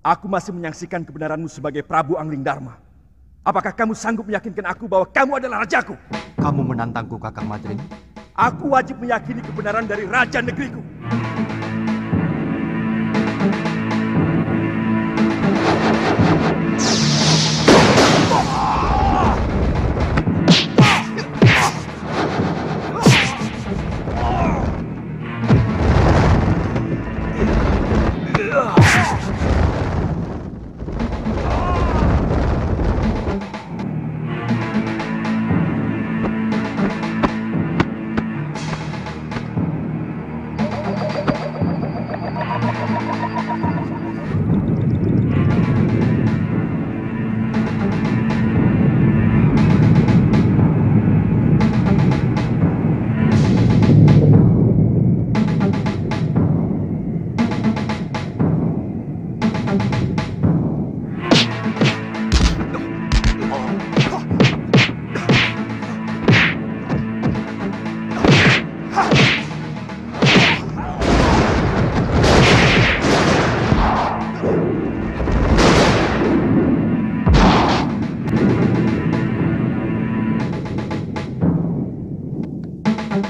Aku masih menyaksikan kebenaranmu sebagai Prabu Anglingdarma. Apakah kamu sanggup meyakinkan aku bahwa kamu adalah rajaku? Kamu menantangku, Kakang Madrim? Aku wajib meyakini kebenaran dari raja negeriku.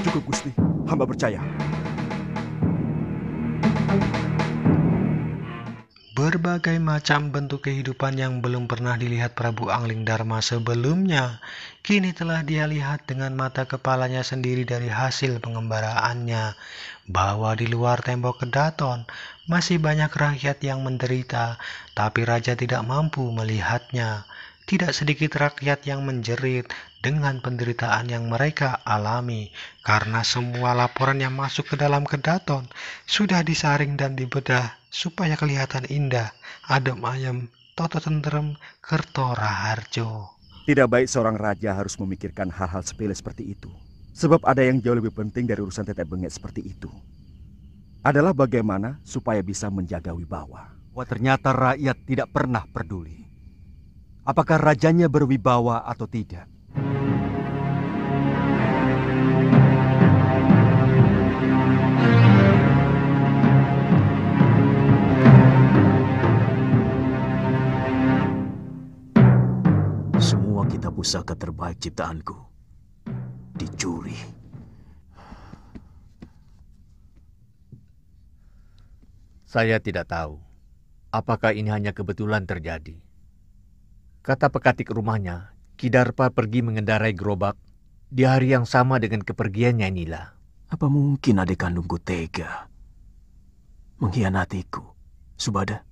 Cukup, Gusti. Hamba percaya. Berbagai macam bentuk kehidupan yang belum pernah dilihat Prabu Anglingdarma sebelumnya, kini telah dia lihat dengan mata kepalanya sendiri dari hasil pengembaraannya, bahwa di luar tembok Kedaton masih banyak rakyat yang menderita, tapi raja tidak mampu melihatnya. Tidak sedikit rakyat yang menjerit dengan penderitaan yang mereka alami, karena semua laporan yang masuk ke dalam Kedaton sudah disaring dan dibedah supaya kelihatan indah, adem ayem, toto tentrem, kerto raharjo. Tidak baik seorang raja harus memikirkan hal-hal sepele seperti itu. Sebab ada yang jauh lebih penting dari urusan tetek bengek seperti itu. Adalah bagaimana supaya bisa menjaga wibawa. Wah, ternyata rakyat tidak pernah peduli apakah rajanya berwibawa atau tidak. Semua kitab pusaka terbaik ciptaanku dicuri. Saya tidak tahu apakah ini hanya kebetulan terjadi. Kata pekatik rumahnya, Kidarpa pergi mengendarai gerobak di hari yang sama dengan kepergiannya Nila. Apa mungkin adik kandungku tega mengkhianatiku, Subada?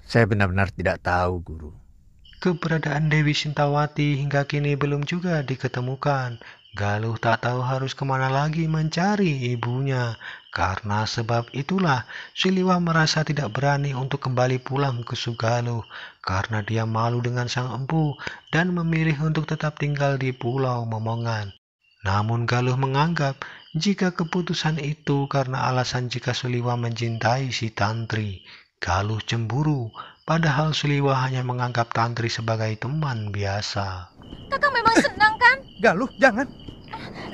Saya benar-benar tidak tahu, Guru. Keberadaan Dewi Sintawati hingga kini belum juga diketemukan. Galuh tak tahu harus kemana lagi mencari ibunya. Karena sebab itulah Siliwah merasa tidak berani untuk kembali pulang ke Sugaluh, karena dia malu dengan sang empu dan memilih untuk tetap tinggal di Pulau Momongan. Namun Galuh menganggap jika keputusan itu karena alasan jika Siliwah mencintai si Tantri. Galuh cemburu, padahal Siliwah hanya menganggap Tantri sebagai teman biasa. Kakak memang senang kan? Galuh, jangan.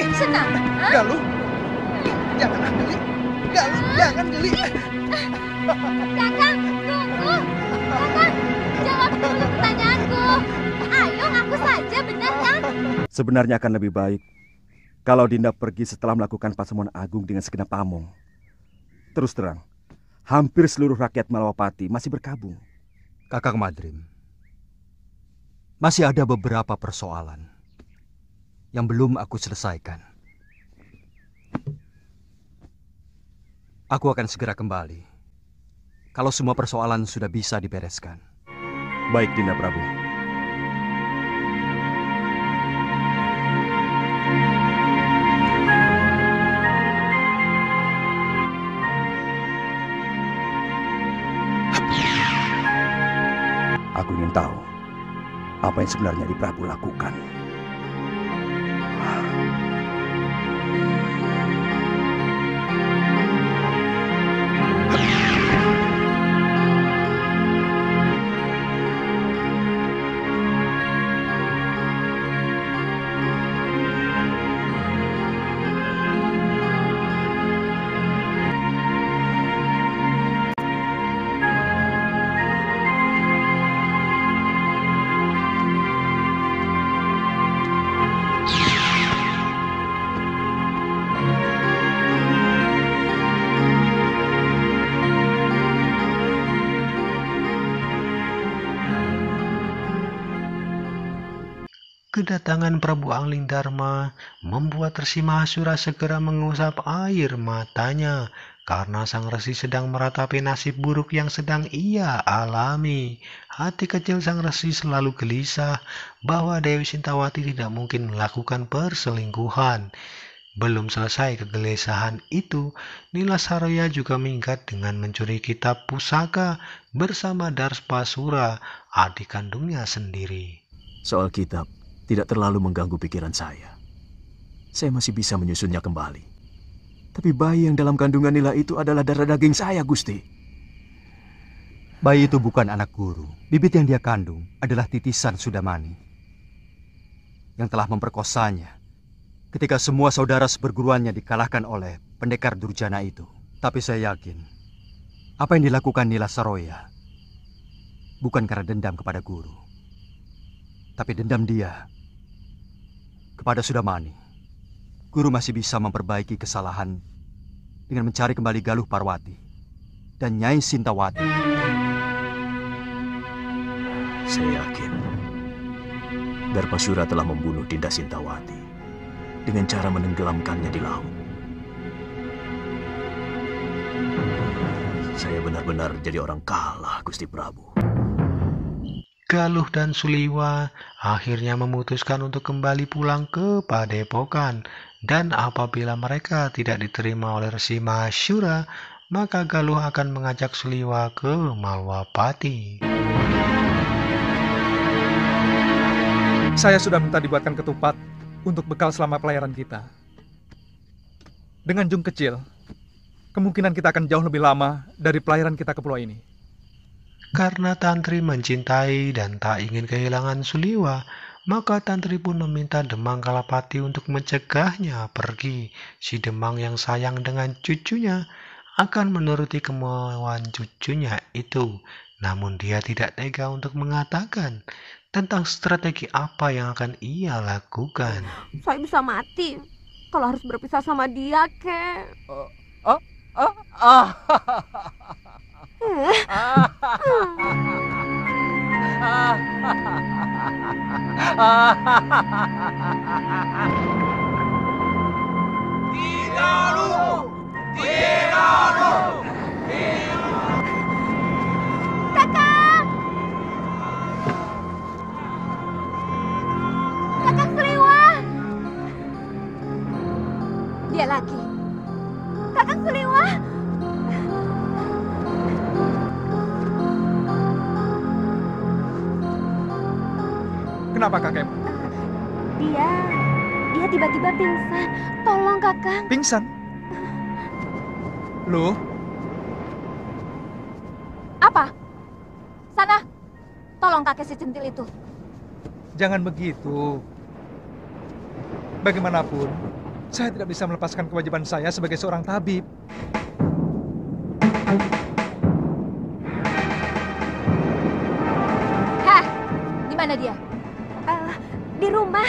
Senang? Galuh, jangan geli. Galuh, jangan geli. Kakak, tunggu. Kakak, jawab dulu pertanyaanku. Ayo, ngaku saja, benar kan? Sebenarnya akan lebih baik kalau Dinda pergi setelah melakukan pasemuan agung dengan segenap pamong. Terus terang, hampir seluruh rakyat Malawapati masih berkabung. Kakang Madrim, masih ada beberapa persoalan yang belum aku selesaikan. Aku akan segera kembali kalau semua persoalan sudah bisa dibereskan. Baik, Dinda Prabu. Aku ingin tahu apa yang sebenarnya Di Prabu lakukan. Kedatangan Prabu Angling Dharma membuat Resi Mahasura segera mengusap air matanya karena sang resi sedang meratapi nasib buruk yang sedang ia alami. Hati kecil sang resi selalu gelisah bahwa Dewi Sintawati tidak mungkin melakukan perselingkuhan. Belum selesai kegelisahan itu, Nila Saroya juga minggat dengan mencuri kitab pusaka bersama Darspasura, adik kandungnya sendiri. Soal kitab tidak terlalu mengganggu pikiran saya. Saya masih bisa menyusunnya kembali. Tapi bayi yang dalam kandungan Nila itu adalah darah daging saya, Gusti. Bayi itu bukan anak guru. Bibit yang dia kandung adalah titisan Sudamani yang telah memperkosanya ketika semua saudara seperguruannya dikalahkan oleh pendekar Durjana itu. Tapi saya yakin apa yang dilakukan Nila Saroya bukan karena dendam kepada guru, tapi dendam dia kepada Sudamani. Guru masih bisa memperbaiki kesalahan dengan mencari kembali Galuh Parwati dan Nyai Sintawati. Saya yakin Darpasura telah membunuh Dinda Sintawati dengan cara menenggelamkannya di laut. Saya benar-benar jadi orang kalah, Gusti Prabu. Galuh dan Suliwa akhirnya memutuskan untuk kembali pulang ke Padepokan. Dan apabila mereka tidak diterima oleh Resi Mahasura, maka Galuh akan mengajak Suliwa ke Malwapati. Saya sudah minta dibuatkan ketupat untuk bekal selama pelayaran kita. Dengan jung kecil, kemungkinan kita akan jauh lebih lama dari pelayaran kita ke pulau ini. Karena Tantri mencintai dan tak ingin kehilangan Suliwa, maka Tantri pun meminta Demang Kalapati untuk mencegahnya pergi. Si Demang yang sayang dengan cucunya akan menuruti kemauan cucunya itu. Namun dia tidak tega untuk mengatakan tentang strategi apa yang akan ia lakukan. Saya bisa mati kalau harus berpisah sama dia, Kek. Kakang Suliwa. Dia lagi. Kakang Suliwa. Kenapa kakek? Dia tiba-tiba pingsan. Tolong, Kakang. Pingsan? Loh? Apa? Sana. Tolong kakek si centil itu. Jangan begitu. Bagaimanapun, saya tidak bisa melepaskan kewajiban saya sebagai seorang tabib. Hah? Di mana dia? Di rumah.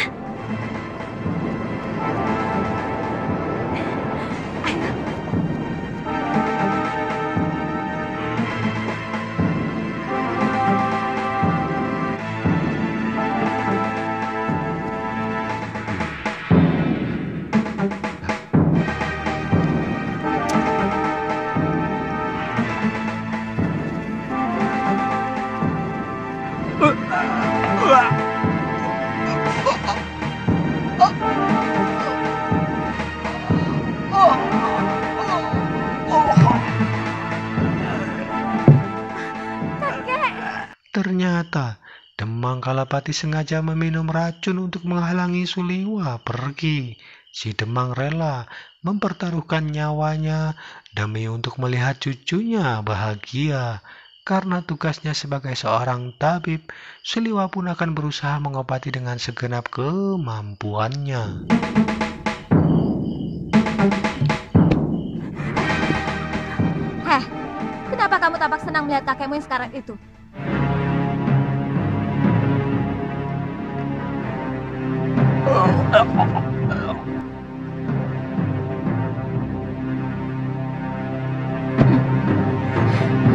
Ternyata Demang Kalapati sengaja meminum racun untuk menghalangi Suliwa pergi. Si Demang rela mempertaruhkan nyawanya demi untuk melihat cucunya bahagia. Karena tugasnya sebagai seorang tabib, Suliwa pun akan berusaha mengobati dengan segenap kemampuannya. Heh, kenapa kamu tampak senang melihat kakekmu yang sekarang itu?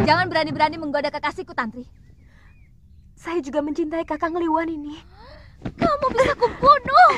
Jangan berani-berani menggoda kekasihku, Tantri. Saya juga mencintai Kakang Liwan ini. Kamu bisa kubunuh.